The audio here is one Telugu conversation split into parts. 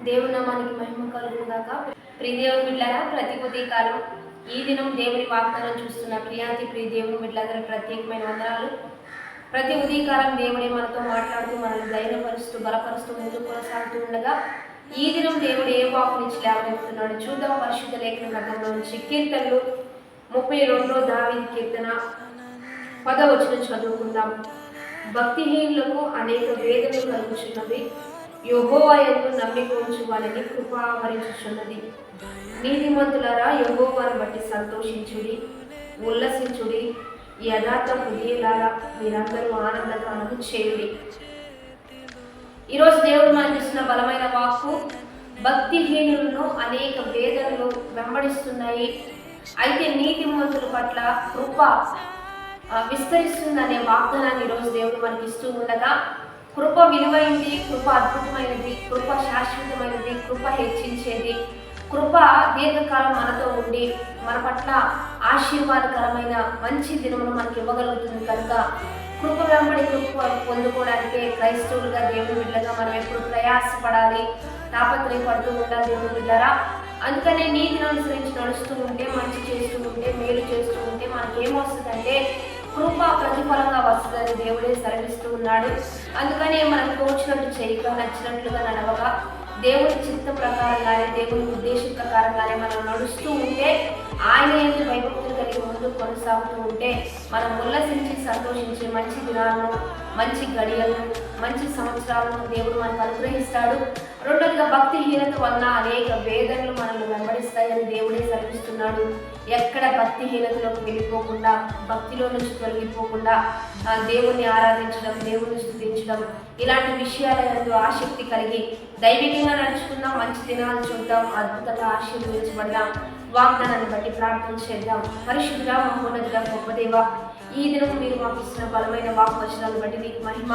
దేవుని నామానికి మహిమ కలుగును గాక. ప్రియ దేవుని బిడ్డలారా, ప్రతి ఉదయకాలం ఈ దినం దేవుని వాగ్దానం చూస్తున్న ప్రియ దేవుని బిడ్డలందరూ ప్రత్యేకమైన వందనాలు. ప్రతి ఉదయకాలం దేవుడే మనతో మాట్లాడుతూ మనల్ని ధైర్యపరుస్తూ బలపరుస్తూ ముందుకు కొనసాగుతూ ఉండగా ఈ దినం దేవుడు ఏ వాకు నుంచి లేవనెత్తున్నాడు చూద్దాం. పరిశుద్ధ లేఖన గ్రంథంలో నుంచి కీర్తనలు 32 దావీదు కీర్తన 10వ వచనం చదువుకుందాం. భక్తిహీనులకు అనేక వేదనలు కలుగుచున్నవి, యెహోవా యందు నమ్మిక ఉంచు వారిని కృప ఆవరించుచున్నది. నీతిమంతులారా, యెహోవాను బట్టి సంతోషించుడి, ఉల్లసించుడి. యథార్థ హృదయులారా, మీరందరూ ఆనందగానము చేయుడి. ఈరోజు దేవుడు మనకి ఇచ్చిన బలమైన వాక్కు, భక్తిహీనులను అనేక వేదనలు వెంబడిస్తున్నాయి, అయితే నీతిమంతుల పట్ల కృప విస్తరిస్తుందనే వాగ్దానాన్ని ఈరోజు దేవుడు మనకి ఇస్తూ ఉండగా, కృప విలువైంది, కృప అద్భుతమైనది, కృప శాశ్వతమైనది, కృప హెచ్చించేది, కృప దీర్ఘకాలం మనతో ఉండి మన పట్ల ఆశీర్వాదకరమైన మంచి దినమును మనకి ఇవ్వగలుగుతుంది. కనుక కృప వెంబడి కృప పొందుకోవడానికి క్రైస్తవులుగా దేవుని బిడ్డగా మనం ఎప్పుడు ప్రయాసపడాలి, తాపత్రయపడుతూ ఉండాలి దేవుని బిడ్డరా. అందుకనే నీతిని అనుసరించి నడుస్తూ ఉంటే, మంచి చేస్తూ ఉంటే, మేలు చేస్తూ ఉంటే మనకేమొస్తుందంటే కృప ప్రతిఫలంగా వస్తుందని దేవుడే సెలవిస్తూ ఉన్నాడు. అందుకనే మనకు తోచినట్టు చేయక, నచ్చినట్లుగా నడవగా, దేవుని చిత్త ప్రకారంగానే, దేవుని ఉద్దేశం ప్రకారంగానే మనం నడుస్తూ ఉంటే, ఆయన యందు భయభక్తులు కలిగి ముందుకు కొనసాగుతూ ఉంటే మనం ఉల్లసించి సంతోషించే మంచి దినాలను, మంచి గడియలను, మంచి సంవత్సరాలను దేవుడు మనకు అనుగ్రహిస్తాడు. రెండోదిగా భక్తిహీనత వలన అనేక వేదనలు మనల్ని వెంబడిస్తాయని దేవుడే సెలవిస్తున్నాడు. ఎక్కడ భక్తిహీనతలోకి వెళ్ళిపోకుండా, భక్తిలో నుంచి తొలగిపోకుండా దేవుణ్ణి ఆరాధించడం, దేవుని స్తుతించడం, ఇలాంటి విషయాలందు ఆసక్తి కలిగి దైవికంగా నడుచుకుందాం. మంచి దినాలు చూద్దాం, అద్భుతంగా ఆశీర్వదించబడదాం. వాగ్దానాన్ని బట్టి ప్రార్థన చేద్దాం. పరిశుద్ధుడా, మహోన్నతుడా, గొప్ప దేవ, ఈ దినం మీరు మాకు ఇచ్చిన బలమైన వాక్వచనాలను బట్టి మీకు మహిమ.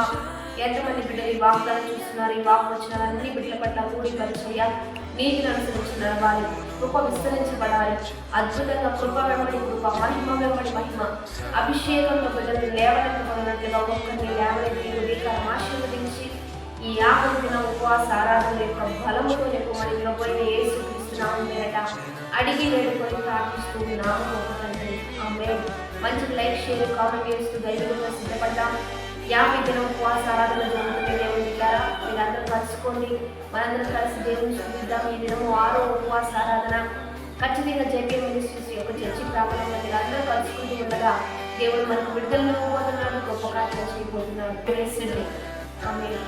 ఎంతమంది బిడ్డలు ఈ వాగ్దానం చూస్తున్నారు, ఈ వాక్వచనాలన్నీ బిడ్డల పట్ల కూడి పరిచయ నీతిని అనుసరించి నడవాలి, కృప విస్తరించబడాలి. అద్భుతంగా కృప వెంబడి కృప, మహిమ వెంబడి మహిమ, అభిషేకంతో బిడ్డలు లేవనెత్తబడినట్లుగా ఒక్కరిని లేవనెత్తి ఉదయకాలం ఆశీర్వదించి ఈ 50 దిన ఉపవాస ఆరాధన యొక్క బలముతో నింపమని ప్రభువైన యేసుక్రీస్తునామమున పేరట అడిగి వేడుకొని ప్రార్థిస్తూ ఉన్నాము తండ్రి. ఆమేన్. మంచి లైక్, షేర్, కామెంట్ చేస్తూ ధైర్యంగా సిద్ధపడ్డాం. 50 దిన ఉపవాస ఆరాధన జరుగుతుంది దేవుని ద్వారా. మీరందరూ కలుసుకోండి, మనందరం కలిసి దేవుని స్తుతిద్దాం. ఈ దినము 6వ ఉపవాస ఆరాధన ఖచ్చితంగా జేపీ మినిస్ట్రీస్ యొక్క చర్చి ప్రాంగణంలో మీరందరూ కలుసుకుంటూ ఉండగా దేవుడు మనకు విడుదలను ఇవ్వబోతున్నాడు, గొప్ప కార్యాలు చేయబోతున్నాడు. ఆమేన్.